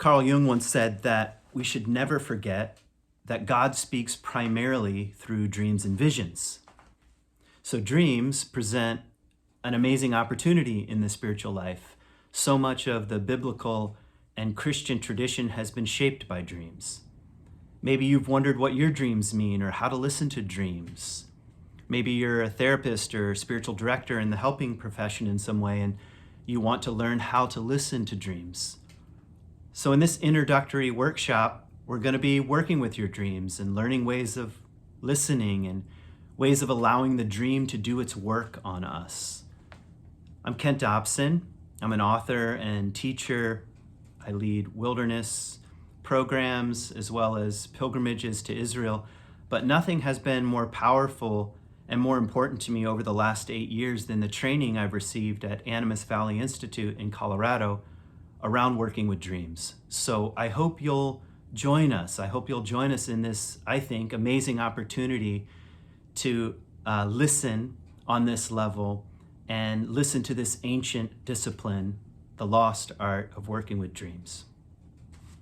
Carl Jung once said that we should never forget that God speaks primarily through dreams and visions. So dreams present an amazing opportunity in the spiritual life. So much of the biblical and Christian tradition has been shaped by dreams. Maybe you've wondered what your dreams mean or how to listen to dreams. Maybe you're a therapist or spiritual director in the helping profession in some way, and you want to learn how to listen to dreams. So in this introductory workshop, we're going to be working with your dreams and learning ways of listening and ways of allowing the dream to do its work on us. I'm Kent Dobson. I'm an author and teacher. I lead wilderness programs as well as pilgrimages to Israel, but nothing has been more powerful and more important to me over the last 8 years than the training I've received at Animas Valley Institute in Colorado around working with dreams. So I hope you'll join us. I hope you'll join us in this, I think, amazing opportunity to listen on this level and listen to this ancient discipline, the lost art of working with dreams.